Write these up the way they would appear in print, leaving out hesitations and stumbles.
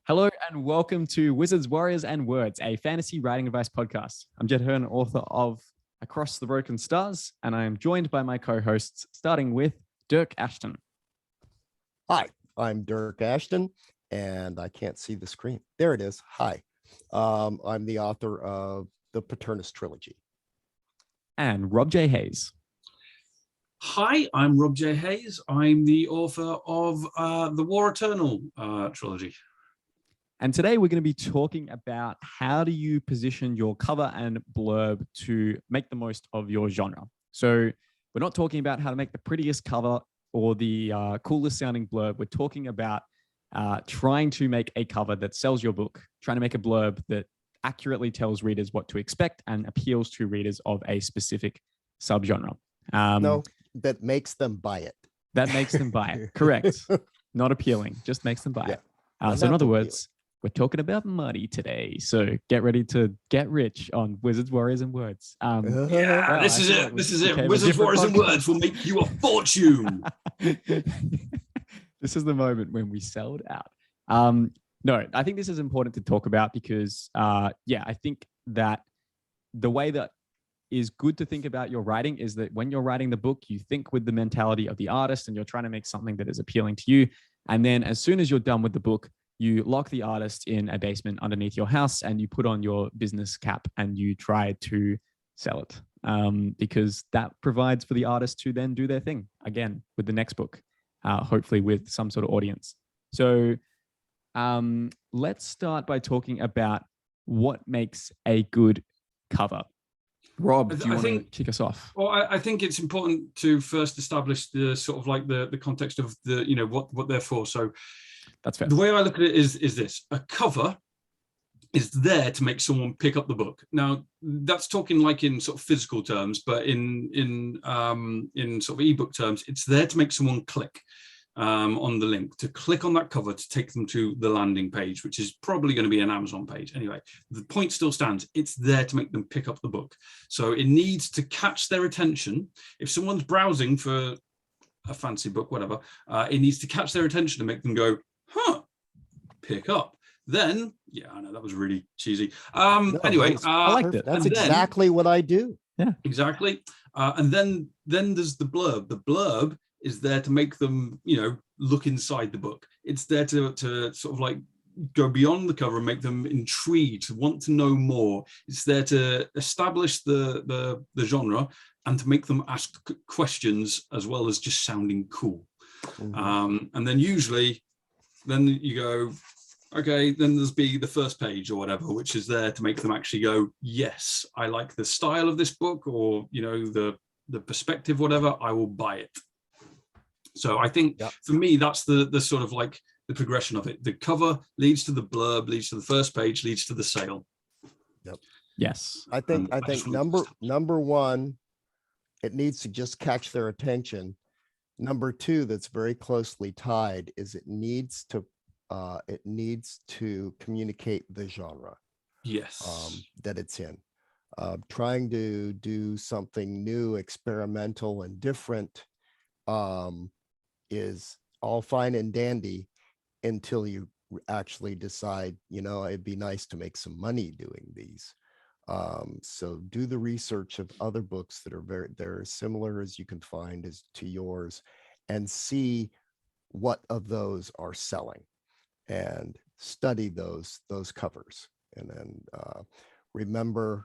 Hello and welcome to Wizards, Warriors, and Words, a fantasy writing advice podcast. I'm Jed Herne, author of Across the Broken Stars, and I am joined by my co-hosts, starting with Dyrk Ashton. Hi, I'm Dyrk Ashton, and I can't see the screen. There it is. Hi. I'm the author of the Paternus trilogy. And Rob J. Hayes. Hi, I'm Rob J. Hayes. I'm the author of the War Eternal trilogy. And today we're going to be talking about how do you position your cover and blurb to make the most of your genre. So we're not talking about how to make the prettiest cover or the coolest sounding blurb. We're talking about trying to make a cover that sells your book, trying to make a blurb that accurately tells readers what to expect and appeals to readers of a specific subgenre. No, that makes them buy it. That makes them buy it. Correct. Not appealing, just makes them buy it. So in other words, we're talking about money today. So get ready to get rich on Wizards, Warriors, and Words. This is it. This is it. Wizards, Warriors, and Words will make you a fortune. This is the moment when we sell it out. No, I think this is important to talk about because, I think that the way that is good to think about your writing is that when you're writing the book, you think with the mentality of the artist and you're trying to make something that is appealing to you. And then as soon as you're done with the book, you lock the artist in a basement underneath your house and you put on your business cap and you try to sell it because that provides for the artist to then do their thing again with the next book, hopefully with some sort of audience. So let's start by talking about what makes a good cover. Rob, do you want to kick us off? Well, I think it's important to first establish the sort of like the context of the, what they're for. So that's fair. The way I look at it is this: a cover is there to make someone pick up the book. Now, that's talking like in sort of physical terms, but in sort of ebook terms, it's there to make someone click on the link, to click on that cover to take them to the landing page, which is probably going to be an Amazon page. Anyway, the point still stands. It's there to make them pick up the book. So it needs to catch their attention. If someone's browsing for a fancy book, whatever, it needs to catch their attention and make them go, pick up. Then, I know that was really cheesy. Anyway, I liked it. That's exactly what I do. Yeah, exactly. And then there's the blurb. The blurb is there to make them, look inside the book. It's there to sort of like go beyond the cover and make them intrigued, want to know more. It's there to establish the genre and to make them ask questions as well as just sounding cool. Mm-hmm. And then usually, then you go, okay, then there's be the first page or whatever, which is there to make them actually go, yes, I like the style of this book, or, the perspective, whatever, I will buy it. So I think for me, that's the sort of like the progression of it. The cover leads to the blurb, leads to the first page, leads to the sale. Yep. Yes. I think number one, it needs to just catch their attention. Number two, that's very closely tied, is it needs to communicate the genre. Yes. That it's in. Trying to do something new, experimental, and different is all fine and dandy until you actually decide, it'd be nice to make some money doing these. So do the research of other books that are they're as similar as you can find as to yours, and see what of those are selling, and study those covers. And then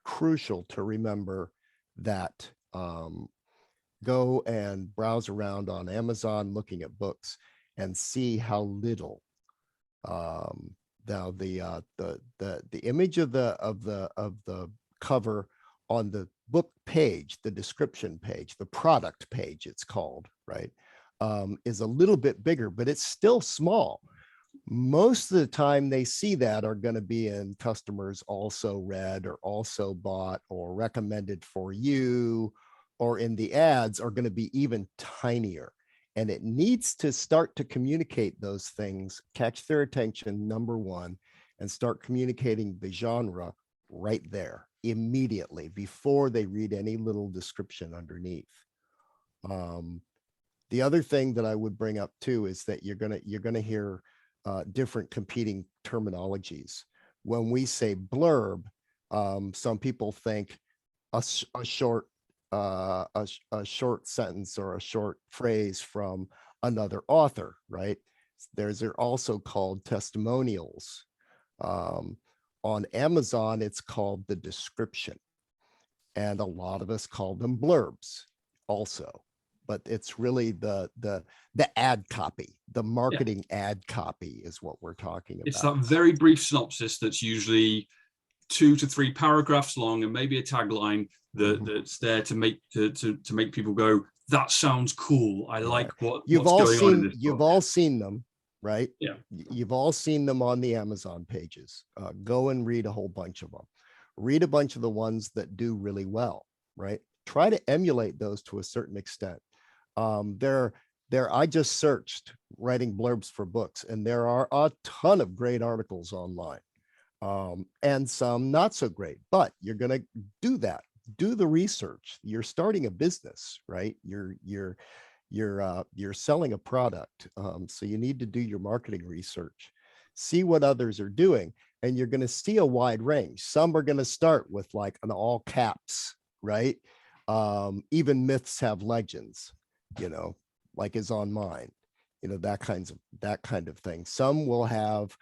crucial to remember that go and browse around on Amazon looking at books and see how little now the image of the cover on the book page, the description page, the product page it's called, right, is a little bit bigger, but it's still small. Most of the time they see that are going to be in customers also read or also bought or recommended for you, or in the ads are going to be even tinier. And it needs to start to communicate those things, catch their attention, number one, and start communicating the genre right there immediately before they read any little description underneath. The other thing that I would bring up too is that you're gonna hear different competing terminologies. When we say blurb, some people think a short sentence or a short phrase from another author, right? They're also called testimonials. On Amazon, it's called the description. And a lot of us call them blurbs also. But it's really the ad copy, the marketing ad copy is what we're talking about. It's that very brief synopsis that's usually 2 to 3 paragraphs long and maybe a tagline that's there to make people go, that sounds cool. I like what's going on in this book. You've all seen them, right? Yeah. You've all seen them on the Amazon pages. Go and read a whole bunch of them. Read a bunch of the ones that do really well, right? Try to emulate those to a certain extent. I just searched writing blurbs for books, and there are a ton of great articles online, and some not so great, but you're going to do that. Do the research. You're starting a business, right? You're selling a product. So you need to do your marketing research, see what others are doing, and you're going to see a wide range. Some are going to start with like an all caps, right? Even myths have legends, like is on mine, that kind of thing. Some will have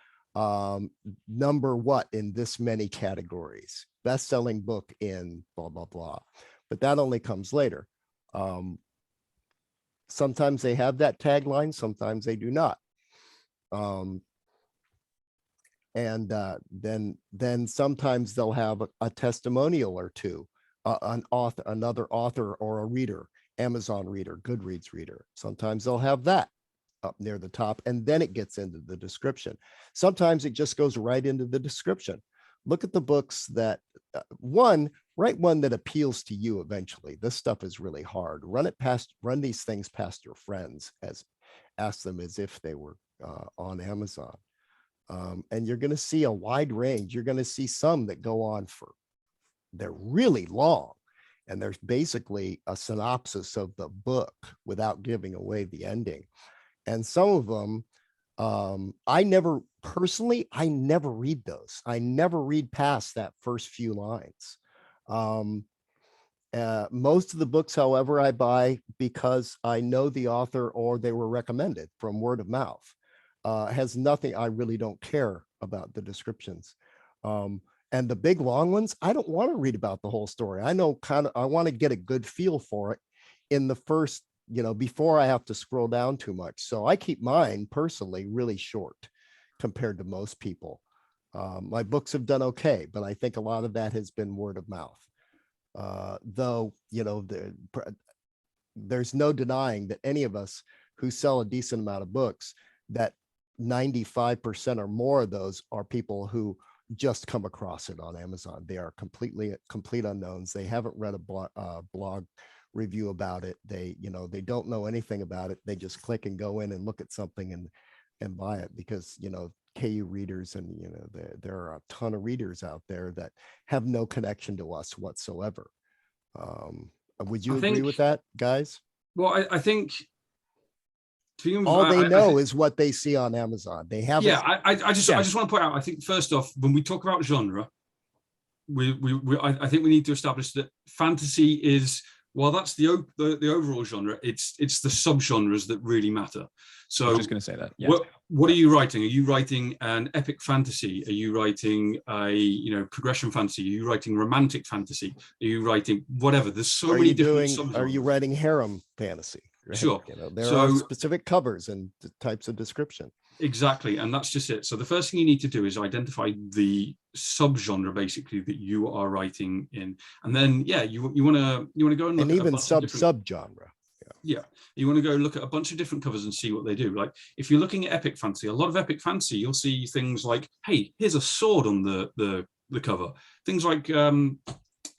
number what in this many categories, best-selling book in blah, blah, blah. But that only comes later. Sometimes they have that tagline, sometimes they do not. Then sometimes they'll have a testimonial or two, another author or a reader, Amazon reader, Goodreads reader. Sometimes they'll have that up near the top, and then it gets into the description. Sometimes it just goes right into the description. Look at the books that write one that appeals to you eventually. This stuff is really hard. Run these things past your friends, ask them as if they were on Amazon. And you're going to see a wide range. You're going to see some that go on they're really long. And there's basically a synopsis of the book without giving away the ending. And some of them, I never read those. I never read past that first few lines. Most of the books, however, I buy because I know the author or they were recommended from word of mouth. Has nothing, I really don't care about the descriptions. And the big long ones, I don't want to read about the whole story. I want to get a good feel for it in the first, before I have to scroll down too much. So I keep mine personally really short compared to most people. My books have done okay, but I think a lot of that has been word of mouth. Though, there's no denying that any of us who sell a decent amount of books, that 95% or more of those are people who just come across it on Amazon. They are complete unknowns. They haven't read a blog review about it. They don't know anything about it. They just click and go in and look at something and buy it because, KU readers and, there are a ton of readers out there that have no connection to us whatsoever. Would you agree with that, guys? Well, I think all they know is what they see on Amazon. They have. Yeah, I just want to point out. I think first off, when we talk about genre, I think we need to establish that fantasy is, while that's the overall genre, it's the subgenres that really matter. So I was just going to say that. Yeah. What are you writing? Are you writing an epic fantasy? Are you writing a progression fantasy? Are you writing romantic fantasy? Are you writing whatever? There's so many different subgenres. Are you writing harem fantasy? Right? Sure. There are specific covers and types of description. Exactly, and that's just it. So the first thing you need to do is identify the subgenre basically that you are writing in, and then you want to go and look at even subgenre. Yeah, you want to go look at a bunch of different covers and see what they do. Like if you're looking at epic fantasy, a lot of epic fantasy, you'll see things like, hey, here's a sword on the cover. Things like John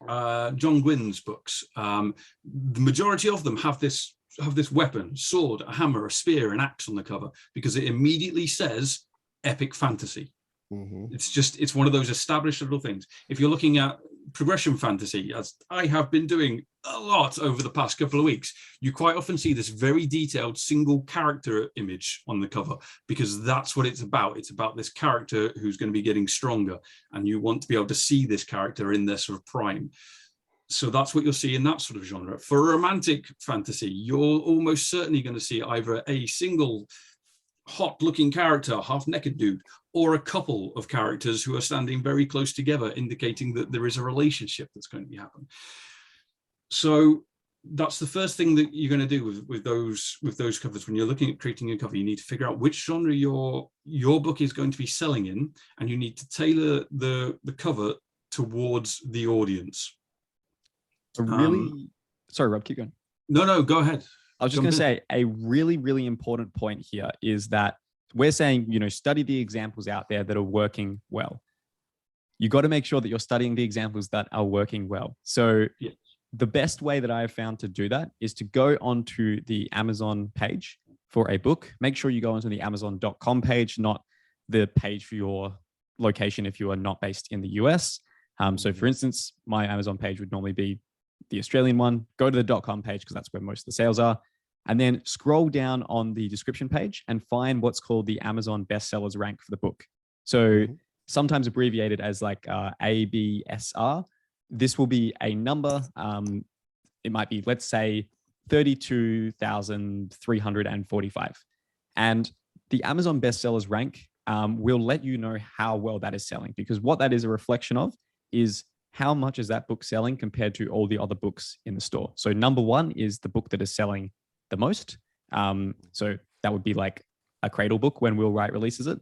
Gwynn's books. The majority of them have this weapon, sword, a hammer, a spear, an axe on the cover because it immediately says epic fantasy. Mm-hmm. It's one of those established little things. If you're looking at progression fantasy, as I have been doing a lot over the past couple of weeks, you quite often see this very detailed single character image on the cover, because that's what it's about. It's about this character who's going to be getting stronger, and you want to be able to see this character in their sort of prime. So that's what you'll see in that sort of genre. For romantic fantasy, you're almost certainly going to see either a single hot looking character, half naked dude, or a couple of characters who are standing very close together, indicating that there is a relationship that's going to be happening. So that's the first thing that you're going to do with those covers. When you're looking at creating a cover, you need to figure out which genre your book is going to be selling in, and you need to tailor the cover towards the audience. Sorry, Rob, keep going. No, go ahead. I was just going to say a really, really important point here is that we're saying, study the examples out there that are working well. You got to make sure that you're studying the examples that are working well. So the best way that I have found to do that is to go onto the Amazon page for a book. Make sure you go onto the Amazon.com page, not the page for your location if you are not based in the US. So for instance, my Amazon page would normally be the Australian one. Go to the .com page because that's where most of the sales are. And then scroll down on the description page and find what's called the Amazon bestsellers rank for the book. So sometimes abbreviated as like ABSR. This will be a number. It might be, let's say, 32,345. And the Amazon bestsellers rank will let you know how well that is selling, because what that is a reflection of is how much is that book selling compared to all the other books in the store. So number one is the book that is selling the most. So that would be like a Cradle book when Will Wright releases it,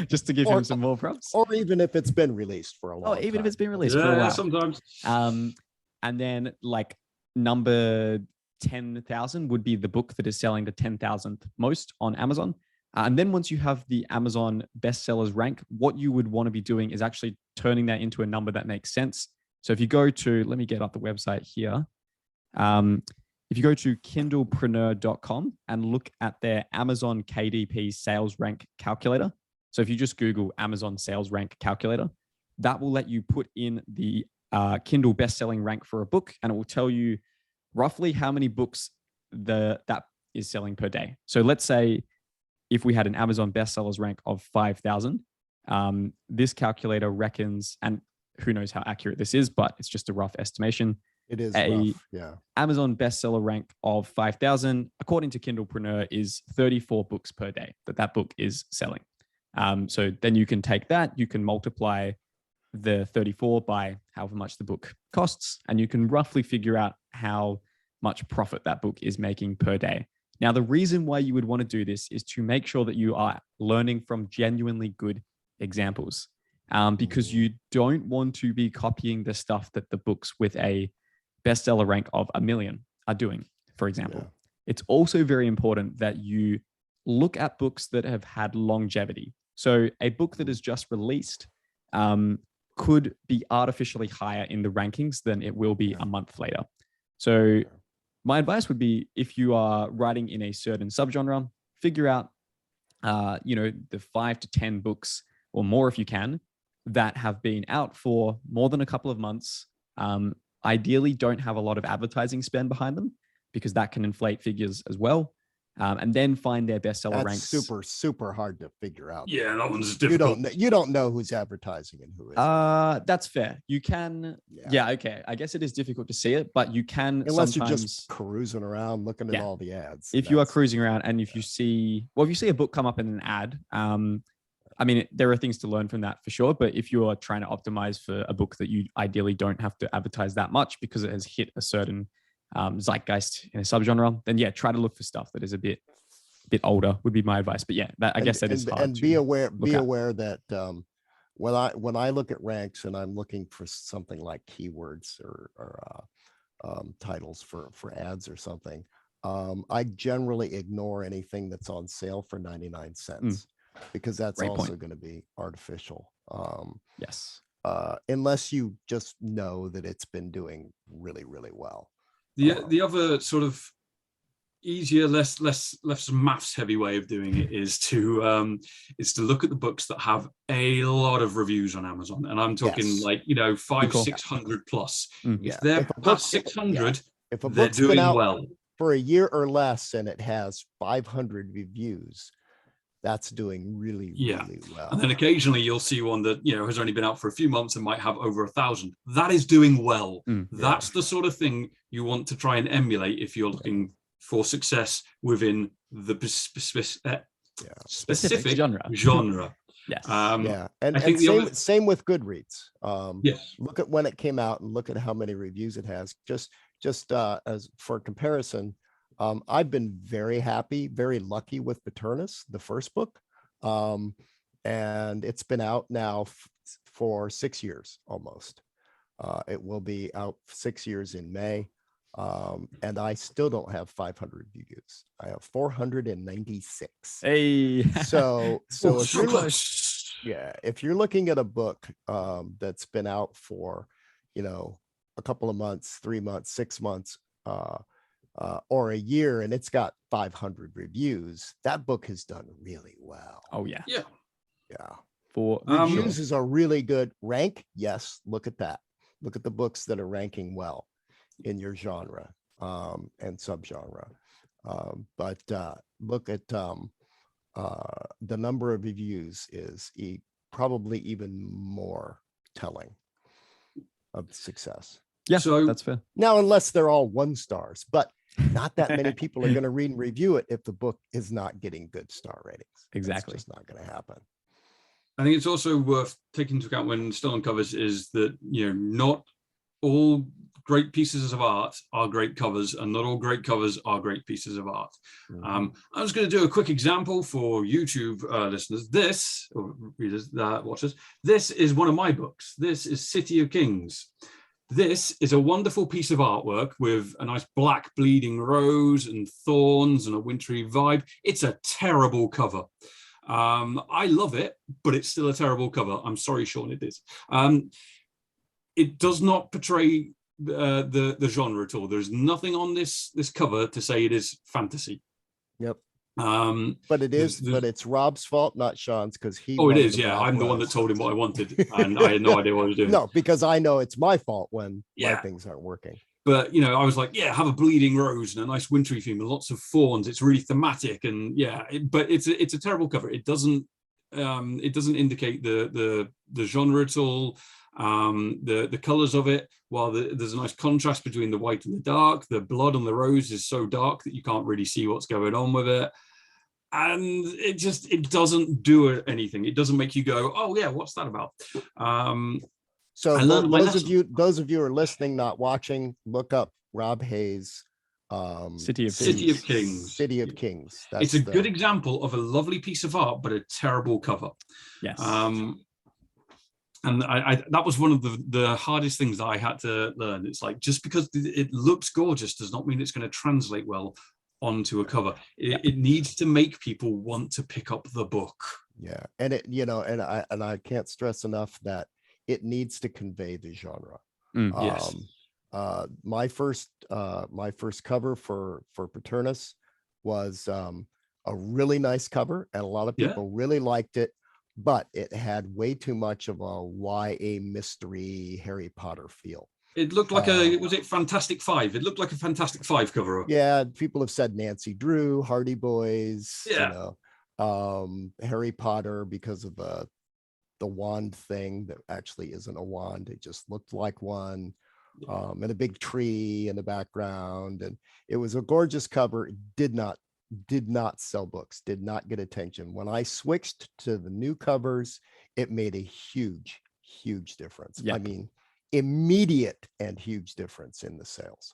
just to give him some more props. Or even if it's been released for a long time. Even if it's been released for a while. Sometimes. And then like number 10,000 would be the book that is selling the 10,000th most on Amazon. And then once you have the Amazon bestsellers rank, what you would want to be doing is actually turning that into a number that makes sense. So if you go to, let me get up the website here. If you go to kindlepreneur.com and look at their Amazon KDP sales rank calculator. So if you just Google Amazon sales rank calculator, that will let you put in the Kindle best-selling rank for a book, and it will tell you roughly how many books that is selling per day. So let's say if we had an Amazon bestsellers rank of 5,000, this calculator reckons, and who knows how accurate this is, but it's just a rough estimation. It is rough, yeah. Amazon bestseller rank of 5,000, according to Kindlepreneur, is 34 books per day that book is selling. So then you can take that, you can multiply the 34 by however much the book costs, and you can roughly figure out how much profit that book is making per day. Now, the reason why you would want to do this is to make sure that you are learning from genuinely good examples, because you don't want to be copying the stuff that the books with a bestseller rank of 1 million are doing, for example. Yeah. It's also very important that you look at books that have had longevity. So a book that is just released could be artificially higher in the rankings than it will be a month later. So my advice would be, if you are writing in a certain subgenre, figure out, the 5 to 10 books or more, if you can, that have been out for more than a couple of months. Ideally, don't have a lot of advertising spend behind them, because that can inflate figures as well. And then find their bestseller ranks. Super hard to figure out. Yeah, that one's difficult. You don't know who's advertising and who isn't. That's fair. You can. Yeah. Okay. I guess it is difficult to see it, but you can. Unless you're just cruising around looking at all the ads. If you are cruising around and if you see a book come up in an ad, there are things to learn from that for sure. But if you are trying to optimize for a book that you ideally don't have to advertise that much because it has hit a certain zeitgeist in a subgenre, then try to look for stuff that is a bit older would be my advice. But I guess that is hard. And be aware that when I look at ranks and I'm looking for something like keywords or titles for ads or something, I generally ignore anything that's on sale for 99 cents because that's Great also point. going to be artificial. Yes. Unless you just know that it's been doing really, really well. The other sort of easier, less maths heavy way of doing it is to look at the books that have a lot of reviews on Amazon, and I'm talking like 500-600 plus. If they're past 600, if a they're book's been doing out well for a year or less and it has 500 reviews, that's doing really well. And then occasionally you'll see one that has only been out for a few months and might have over 1,000. That is doing well. That's the sort of thing you want to try and emulate if you're looking for success within the specific genre. Yes. And I think same with Goodreads. Yes. Look at when it came out and look at how many reviews it has. Just as for comparison, I've been very happy, very lucky with Paternus, the first book, and it's been out now for 6 years almost. It will be out 6 years in May. And I still don't have 500 reviews. I have 496. Hey. So if you're close. If you're looking at a book that's been out for, a couple of months, 3 months, 6 months, or a year, and it's got 500 reviews, that book has done really well. Oh yeah. Yeah. For reviews is a really good rank. Yes, look at that. Look at the books that are ranking well in your genre and subgenre. But look at the number of reviews is probably even more telling of success. Yeah, so that's fair. Now, unless they're all 1 stars, but not that many people are going to read and review it if the book is not getting good star ratings. Exactly. It's just not going to happen. I think it's also worth taking into account when still on covers is that, not all great pieces of art are great covers, and not all great covers are great pieces of art. I was going to do a quick example for YouTube listeners. Or readers that watchers, this is one of my books. This is City of Kings. This is a wonderful piece of artwork with a nice black bleeding rose and thorns and a wintry vibe. It's a terrible cover. I love it, but it's still a terrible cover. I'm sorry, Sean, it is. It does not portray the genre at all. There's nothing on this cover to say it is fantasy. Yep. But it's Rob's fault, not Sean's, because he. Oh, it is. Yeah, I'm the one that told him what I wanted, and I had no idea what I was doing. No, because I know it's my fault when my things aren't working. But I was like, have a bleeding rose and a nice wintry theme and lots of thorns. It's really thematic, and but it's a terrible cover. It doesn't indicate the genre at all. The colors of it, while there's a nice contrast between the white and the dark, the blood on the rose is so dark that you can't really see what's going on with it, and it doesn't do anything. It doesn't make you go, oh yeah, what's that about? So those of you who are listening, not watching, look up Rob Hayes' City of Kings. City of Kings. It's a good example of a lovely piece of art, but a terrible cover. Yes. And that was one of the hardest things that I had to learn. It's like, just because it looks gorgeous does not mean it's going to translate well onto a cover. It needs to make people want to pick up the book. Yeah, and I can't stress enough that it needs to convey the genre. Yes. My first cover for Paternus was a really nice cover, and a lot of people really liked it. But it had way too much of a YA mystery Harry Potter feel. It looked like was it Fantastic Five? It looked like a Fantastic Five cover. Yeah, people have said Nancy Drew, Hardy Boys, Harry Potter, because of the wand thing that actually isn't a wand. It just looked like one, and a big tree in the background. And it was a gorgeous cover. It did not sell books, did not get attention. When I switched to the new covers, it made a huge difference. I mean, immediate and huge difference in the sales.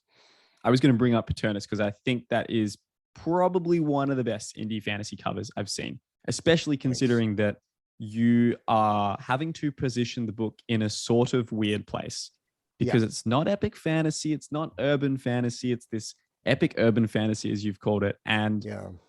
I was going to bring up Paternus because I think that is probably one of the best indie fantasy covers I've seen, especially considering that you are having to position the book in a sort of weird place, because it's not epic fantasy, it's not urban fantasy, it's this epic urban fantasy, as you've called it, and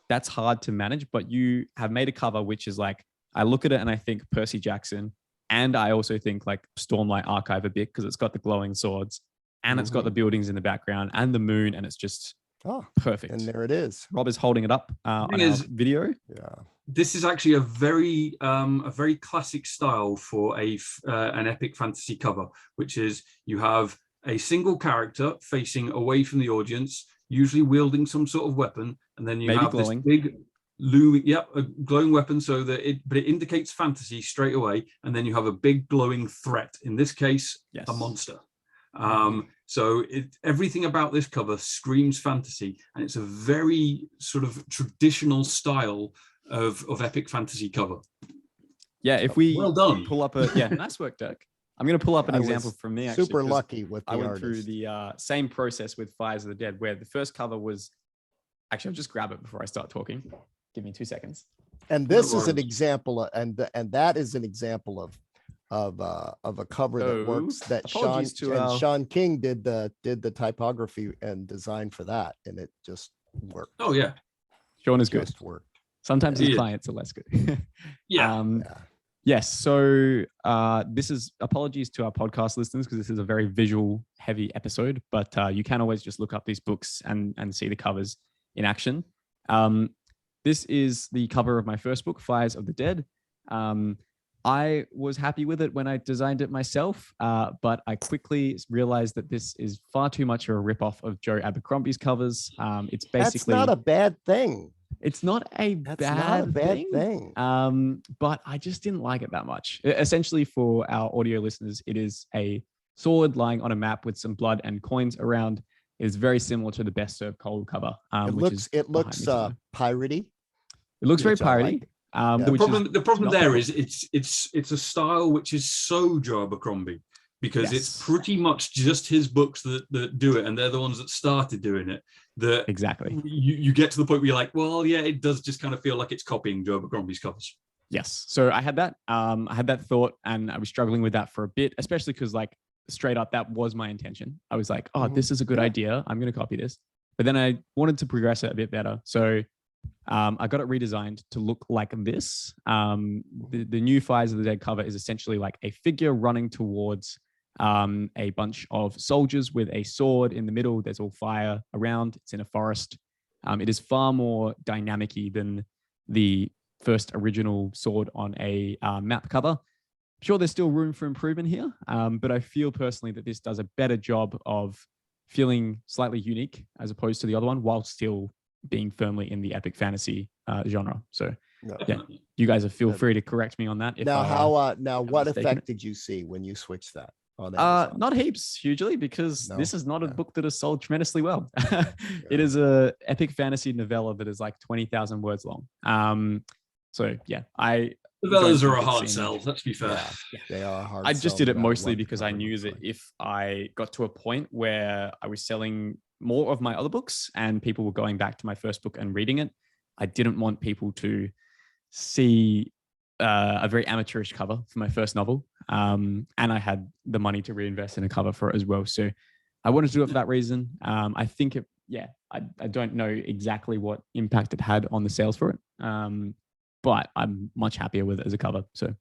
that's hard to manage. But you have made a cover which is like, I look at it and I think Percy Jackson, and I also think like Stormlight Archive a bit, because it's got the glowing swords and it's got the buildings in the background and the moon, and it's just Oh, Perfect. and there it is. Rob is holding it up on Thing our is- video. Yeah. This is actually a very classic style for an epic fantasy cover, which is you have a single character facing away from the audience, usually wielding some sort of weapon, and then you Maybe have glowing. this big looming, a glowing weapon, so that it indicates fantasy straight away, and then you have a big glowing threat. In this case, Yes. a monster. So everything about this cover screams fantasy, and it's a very sort of traditional style of epic fantasy cover. Yeah, if we Well done. pull up nice work, Dirk. I'm going to pull up an I example was from me. Actually, Super 'cause lucky with the I went artist. through the same process with Fires of the Dead, where the first cover was. Actually, I'll just grab it before I start talking. Give me 2 seconds. And this is an worries. example, and that is an example of a cover that works. So, That apologies to our- Sean King did the typography and design for that, and it just worked. Oh yeah, Sean is good. Just worked. Sometimes He his is. clients are less good. yeah. Yeah. Yes. So this is apologies to our podcast listeners because this is a very visual heavy episode, but you can always just look up these books and see the covers in action. This is the cover of my first book, Fires of the Dead. I was happy with it when I designed it myself, but I quickly realized that this is far too much of a ripoff of Joe Abercrombie's covers. It's basically That's not a bad thing. it's not a That's not a bad thing. but I just didn't like it that much. Essentially, for our audio listeners, it is a sword lying on a map with some blood and coins around. It is very similar to the Best Served Cold cover. It looks piratey. It looks very which I like. piratey. Yeah. The problem not there the is it's a style which is so Joe Abercrombie, because it's Yes. pretty much just his books that do it, and they're the ones that started doing it. That Exactly. you get to the point where you're like, well, yeah, it does just kind of feel like it's copying Joe Abercrombie's covers. Yes. So I had that thought, and I was struggling with that for a bit, especially because like straight up, that was my intention. I was like, oh, this is a good Yeah. idea. I'm going to copy this. But then I wanted to progress it a bit better. So I got it redesigned to look like this. The new Fires of the Dead cover is essentially like a figure running towards a bunch of soldiers with a sword in the middle. There's all fire around. It's in a forest. It is far more dynamic-y than the first original sword on a map cover. Sure, there's still room for improvement here, but I feel personally that this does a better job of feeling slightly unique as opposed to the other one, while still being firmly in the epic fantasy genre. So No. yeah, you guys feel free to correct me on that. If Now, what mistaken effect it. did you see when you switched that on Amazon? Not heaps, hugely, because No? this is not a Yeah. book that has sold tremendously well. It is a epic fantasy novella that is like 20,000 words long. So yeah, Novellas don't are a think it's hard in- sell, let's be fair. Yeah, they are hard. I just sell did no it matter mostly what the because I cover knew looks that like. if I got to a point where I was selling more of my other books and people were going back to my first book and reading it, I didn't want people to see a very amateurish cover for my first novel. And I had the money to reinvest in a cover for it as well. So I wanted to do it for that reason. I think I don't know exactly what impact it had on the sales for it. But I'm much happier with it as a cover. So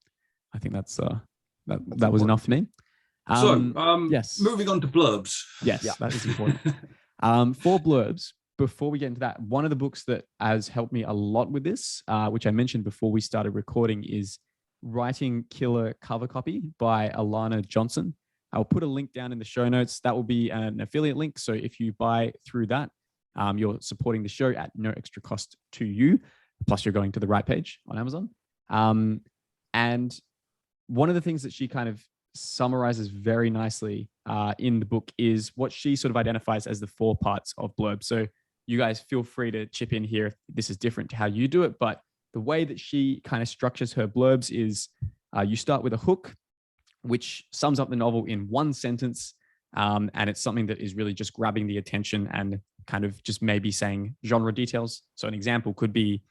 I think that was enough for me. Yes. Moving on to blurbs. Yes, Yeah. that is important. For blurbs, before we get into that, one of the books that has helped me a lot with this, which I mentioned before we started recording, is Writing Killer Cover Copy by Alana Johnson. I'll put a link down in the show notes. That will be an affiliate link. So if you buy through that, you're supporting the show at no extra cost to you. Plus, you're going to the right page on Amazon. And one of the things that she kind of summarizes very nicely in the book is what she sort of identifies as the 4 parts of blurb. So you guys feel free to chip in here if this is different to how you do it. But the way that she kind of structures her blurbs is you start with a hook, which sums up the novel in one sentence. And it's something that is really just grabbing the attention and kind of just maybe saying genre details. So an example could be,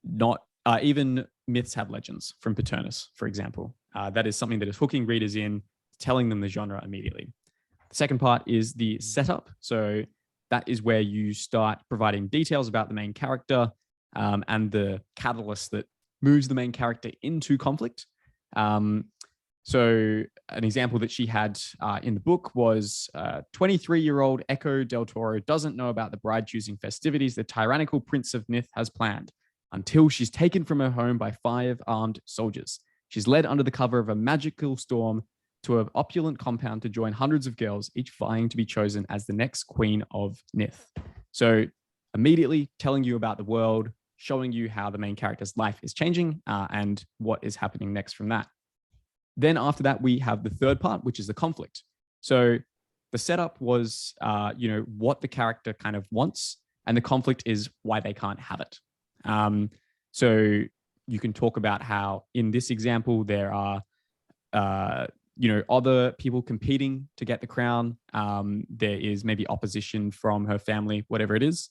not even myths have legends from Paternus, for example. That is something that is hooking readers in, telling them the genre immediately. The second part is the setup. So that is where you start providing details about the main character and the catalyst that moves the main character into conflict. So an example that she had in the book was 23-year-old Echo Del Toro doesn't know about the bride-choosing festivities the tyrannical Prince of Nith has planned until she's taken from her home by 5 armed soldiers. She's led under the cover of a magical storm to an opulent compound to join hundreds of girls, each vying to be chosen as the next queen of Nith. So immediately telling you about the world, showing you how the main character's life is changing and what is happening next from that. Then after that, we have the third part, which is the conflict. So the setup was, what the character kind of wants, and the conflict is why they can't have it. So you can talk about how in this example, there are, other people competing to get the crown. There is maybe opposition from her family, whatever it is.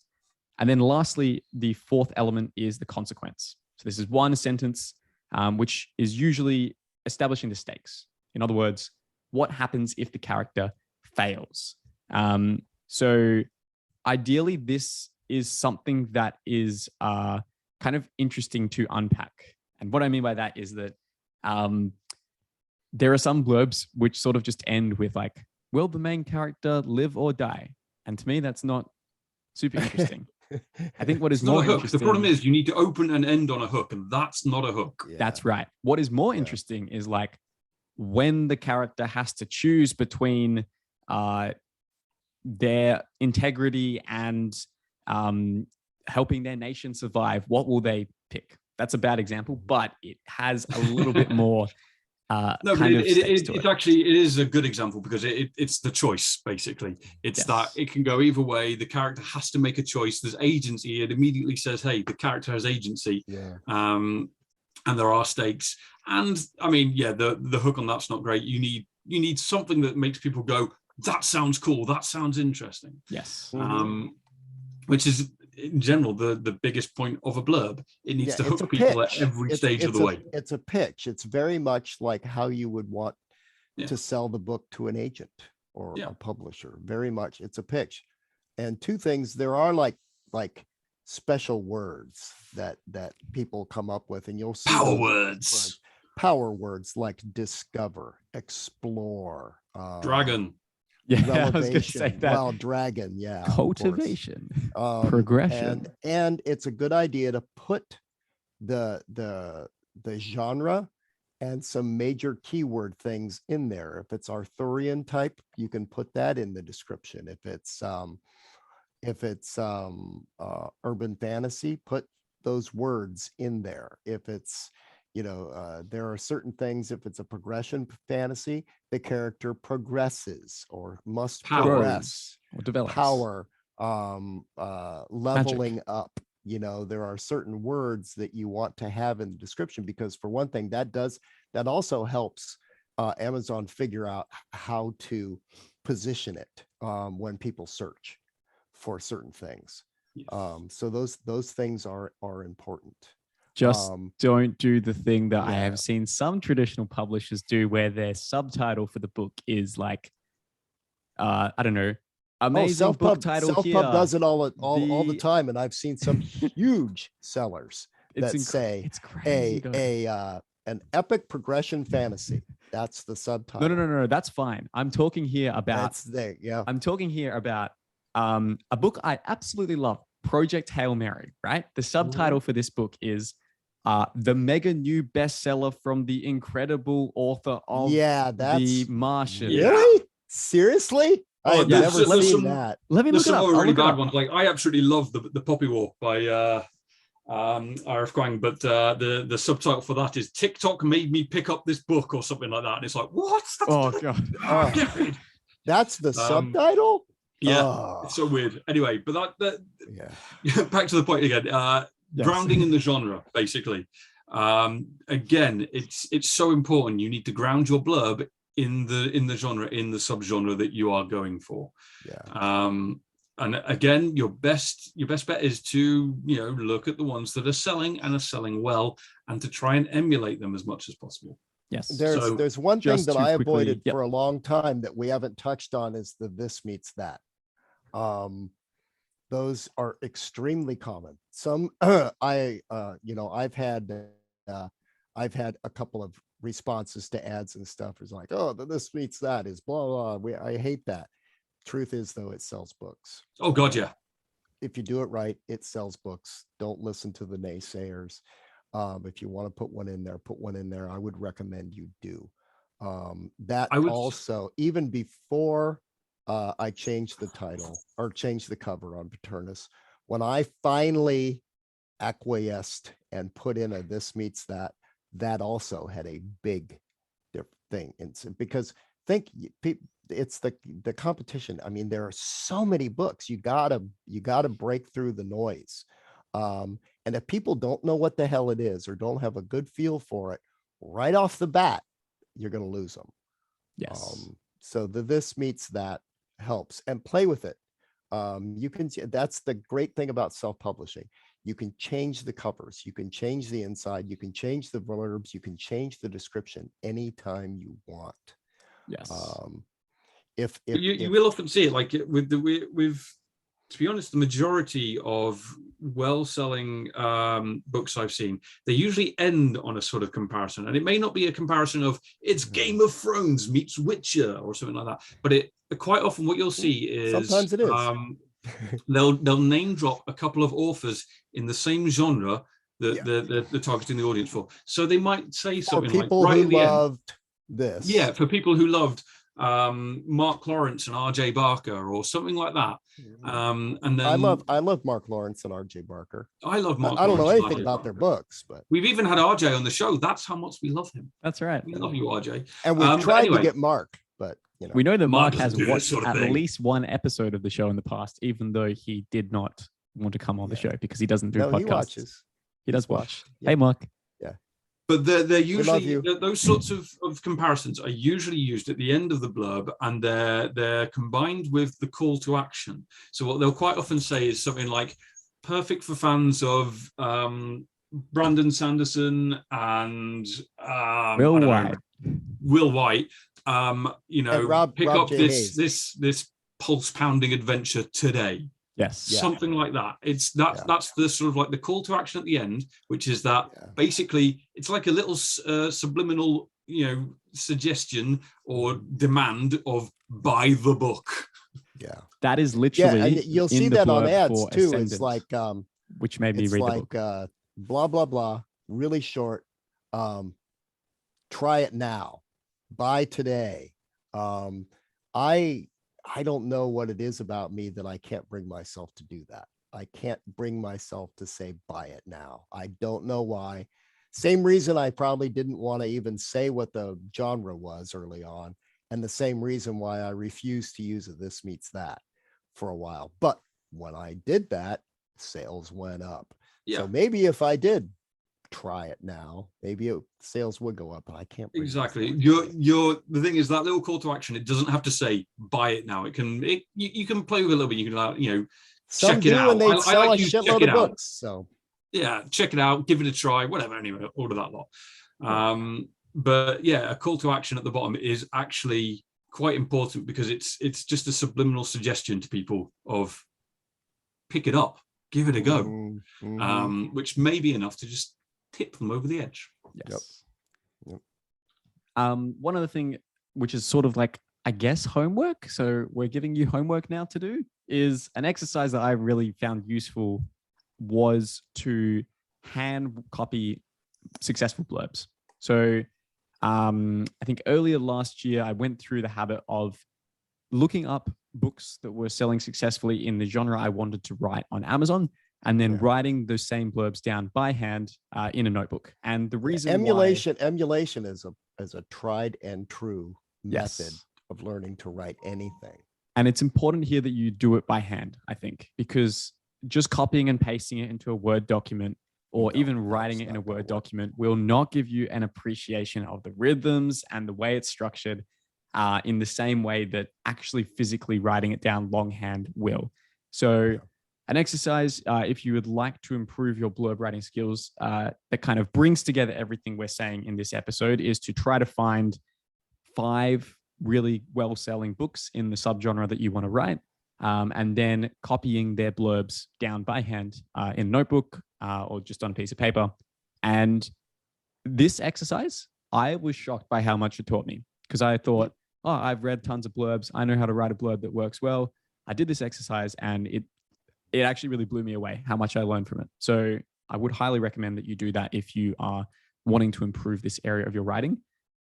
And then lastly, the fourth element is the consequence. So this is one sentence, which is usually establishing the stakes. In other words, what happens if the character fails? So ideally, this is something that is kind of interesting to unpack. And what I mean by that is that there are some blurbs which sort of just end with like, will the main character live or die? And to me, that's not super interesting. I think what is more interesting... The problem is you need to open and end on a hook, and that's not a hook. Yeah. That's right. What is more interesting is like when the character has to choose between their integrity and helping their nation survive, what will they pick? That's a bad example, but it has a little bit more it is a good example because it's the choice, basically. It's that it can go either way. The character has to make a choice. There's agency. It immediately says, hey, the character has agency. And there are stakes. And I mean, the hook on that's not great. You need something that makes people go, that sounds cool. That sounds interesting. Yes. Which is in general the biggest point of a blurb. It needs to hook people at every stage of the way. It's a pitch. It's very much like how you would want to sell the book to an agent or a publisher. Very much it's a pitch. And two things, there are like special words that people come up with, and you'll see power words like discover, explore, dragon. Yeah, I was going to say that. Well, dragon, cultivation, progression, and it's a good idea to put the genre and some major keyword things in there. If it's Arthurian type, you can put that in the description. If it's urban fantasy, put those words in there. If it's there are certain things, if it's a progression fantasy, the character progresses or must progress or develops. Power, leveling Magic. Up. There are certain words that you want to have in the description, because for one thing, that also helps Amazon figure out how to position it when people search for certain things. Yes. So those things are important. Just don't do the thing that I have seen some traditional publishers do, where their subtitle for the book is like, I don't know, amazing book title. Self-pub does it all the time, and I've seen some huge sellers that say an epic progression fantasy. That's the subtitle. No, that's fine. I'm talking here about I'm talking here about a book I absolutely love, Project Hail Mary, right? The subtitle for this book is the mega new bestseller from the incredible author of The Martian. Really? Seriously? I've never seen that. Let me look it up. Some really bad ones. Like, I absolutely love the Poppy War by R.F. Kuang, but the subtitle for that is TikTok made me pick up this book or something like that. And it's like, what? God. That's the subtitle? Yeah, it's so weird. Anyway, but that back to the point again. Grounding in the genre, basically. Again, it's so important. You need to ground your blurb in the genre, in the subgenre that you are going for. And again, your best bet is to look at the ones that are selling and are selling well, and to try and emulate them as much as possible. Yes. There's one thing that I avoided for a long time that we haven't touched on, is the this meets that. Those are extremely common. Some I've had I've had a couple of responses to ads and stuff. It's like, oh, this meets that is blah, blah. I hate that. Truth is, though, it sells books. Oh God, yeah. If you do it right, it sells books. Don't listen to the naysayers. If you want to put one in there, put one in there. I would recommend you do. Also, even before I changed the title or changed the cover on Paternus, when I finally acquiesced and put in a this meets that, that also had a big thing. Because it's the competition. I mean, there are so many books. You gotta break through the noise. And if people don't know what the hell it is or don't have a good feel for it right off the bat, you're going to lose them. Yes. So this meets that helps, and play with it. That's the great thing about self-publishing. You can change the covers, you can change the inside, you can change the blurbs, you can change the description anytime you want. Yes. You will often see it like with to be honest, the majority of well-selling books I've seen, they usually end on a sort of comparison, and it may not be a comparison of it's Game of Thrones meets Witcher or something like that, but it quite often what you'll see is sometimes it is. they'll name drop a couple of authors in the same genre that they're targeting the audience for. So they might say something like right at the end, this. Yeah, for people who loved Mark Lawrence and R.J. Barker or something like that. And then I love Mark Lawrence and R.J. Barker. I love Mark. I don't know Lawrence anything about their books, but we've even had R.J. on the show. That's how much we love him. That's right. We love you, R.J. And we've tried to get Mark, but you know. We know that Mark has doesn't do watched this sort of at thing. least one episode of the show in the past, even though he did not want to come on the show because he doesn't do podcasts. He watches. He does watch. Hey, Mark. But they're usually those sorts of comparisons are usually used at the end of the blurb, and they're combined with the call to action. So what they'll quite often say is something like perfect for fans of Brandon Sanderson and Will White. You know, pick Rob up J. this pulse pounding adventure today. Yes. Something like that. That's the sort of like the call to action at the end, which is that basically it's like a little subliminal, suggestion or demand of buy the book. Yeah. That is literally. And you'll see that on ads too. Ascendant, it's like which made me read the book. Blah blah blah, really short. Try it now. Buy today. I don't know what it is about me that I can't bring myself to do that. I can't bring myself to say, buy it now. I don't know why. Same reason I probably didn't want to even say what the genre was early on. And the same reason why I refused to use a this meets that for a while. But when I did that, sales went up. Yeah. So maybe if I did try it now, maybe sales would go up, but I can't. Exactly. The thing is that little call to action, it doesn't have to say buy it now. You can play with it a little bit. You can check it out. And they sell a shitload of books. So yeah, check it out, give it a try, whatever. Anyway, all of that lot. But yeah, a call to action at the bottom is actually quite important because it's just a subliminal suggestion to people of pick it up, give it a go, which may be enough to just tip them over the edge. Yes. Yep. One other thing, which is sort of like, I guess, homework. So we're giving you homework now to do, is an exercise that I really found useful was to hand copy successful blurbs. So I think earlier last year, I went through the habit of looking up books that were selling successfully in the genre I wanted to write on Amazon, and then writing those same blurbs down by hand in a notebook. And the reason emulation is a tried and true method of learning to write anything. And it's important here that you do it by hand, I think, because just copying and pasting it into a Word document or even writing it in a Word document will not give you an appreciation of the rhythms and the way it's structured in the same way that actually physically writing it down longhand will. So an exercise, if you would like to improve your blurb writing skills, that kind of brings together everything we're saying in this episode, is to try to find 5 really well-selling books in the subgenre that you want to write, and then copying their blurbs down by hand in a notebook or just on a piece of paper, and this exercise, I was shocked by how much it taught me, because I thought, oh, I've read tons of blurbs. I know how to write a blurb that works well. I did this exercise and it actually really blew me away how much I learned from it. So I would highly recommend that you do that if you are wanting to improve this area of your writing.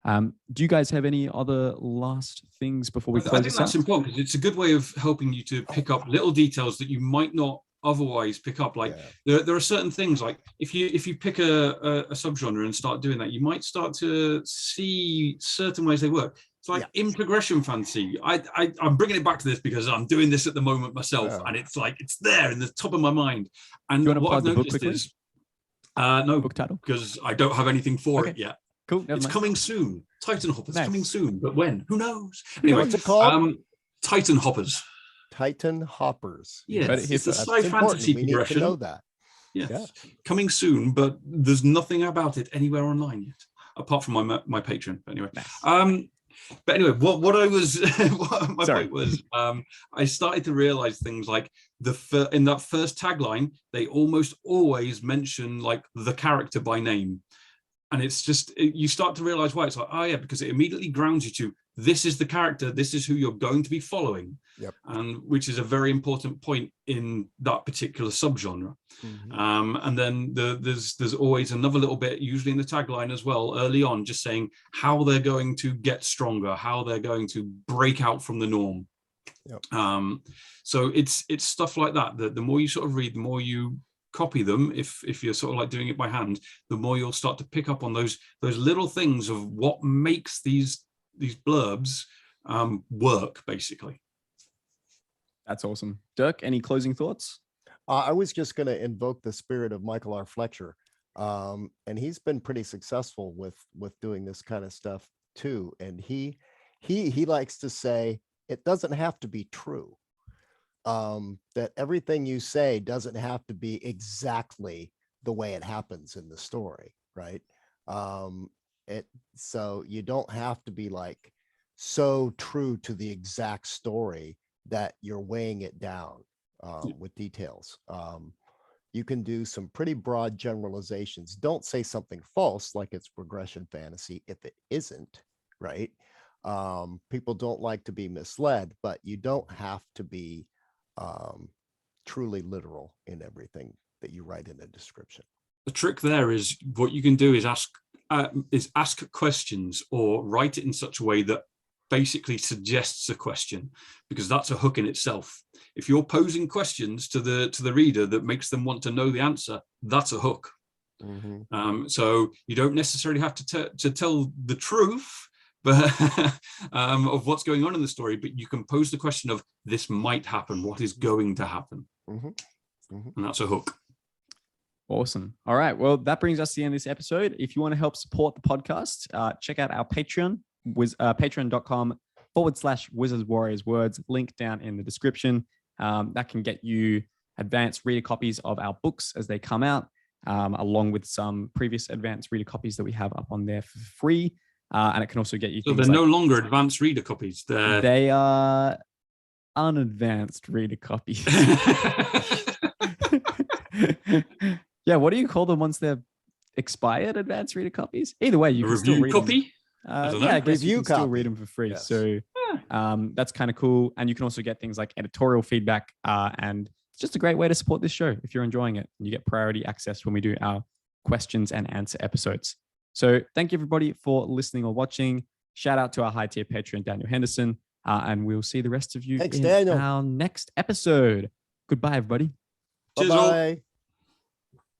Do you guys have any other last things before we close? I think that's important because it's a good way of helping you to pick up little details that you might not otherwise pick up. Like there are certain things, like if you pick a subgenre and start doing that, you might start to see certain ways they work. It's like in progression fantasy. I'm bringing it back to this because I'm doing this at the moment myself, and it's like it's there in the top of my mind. And what I've noticed is no book title, because I don't have anything for it yet. Cool. It's coming soon. Titan Hoppers coming soon, but when? Who knows? Anyway, what's it called? Titan Hoppers. Titan Hoppers. Yes, it's a sci fantasy progression. We need to know that. Yes, coming soon, but there's nothing about it anywhere online yet, apart from my Patreon. But anyway, but anyway, what I was, what my point was, I started to realize things like in that first tagline, they almost always mention like the character by name. And it's just, you start to realize why. It's like, oh yeah, because it immediately grounds you to, this is the character, this is who you're going to be following. Yep. And which is a very important point in that particular subgenre. Mm-hmm. And then there's always another little bit, usually in the tagline as well, early on, just saying how they're going to get stronger, how they're going to break out from the norm. Yep. So it's stuff like that, the more you sort of read, the more you copy them, if you're sort of like doing it by hand, the more you'll start to pick up on those little things of what makes these blurbs work, basically. That's awesome. Dyrk, any closing thoughts? I was just going to invoke the spirit of Michael R. Fletcher, and he's been pretty successful with doing this kind of stuff too. And he likes to say it doesn't have to be true. That everything you say doesn't have to be exactly the way it happens in the story, right? So you don't have to be like so true to the exact story that you're weighing it down with details. You can do some pretty broad generalizations. Don't say something false like it's progression fantasy if it isn't, right? People don't like to be misled, but you don't have to be truly literal in everything that you write in a description. The trick there is what you can do is ask questions or write it in such a way that basically suggests a question, because that's a hook in itself. If you're posing questions to the reader that makes them want to know the answer, that's a hook. Mm-hmm. So you don't necessarily have to tell the truth, but of what's going on in the story, but you can pose the question of this might happen, what is going to happen. Mm-hmm. Mm-hmm. And that's a hook. Awesome. All right. Well, that brings us to the end of this episode. If you want to help support the podcast, check out our Patreon, patreon.com/Wizards Warriors Words, link down in the description. That can get you advanced reader copies of our books as they come out, along with some previous advanced reader copies that we have up on there for free. And it can also get you. So they're no longer advanced reader copies. They are unadvanced reader copies. Yeah, what do you call them once they're expired? Advanced reader copies. Either way, you can still read copy. Them. I guess you can still read them for free. Yes. So that's kind of cool. And you can also get things like editorial feedback. And it's just a great way to support this show if you're enjoying it. And you get priority access when we do our questions and answer episodes. So thank you, everybody, for listening or watching. Shout out to our high tier patron, Daniel Henderson. And we'll see the rest of you in our next episode. Goodbye, everybody. Bye-bye.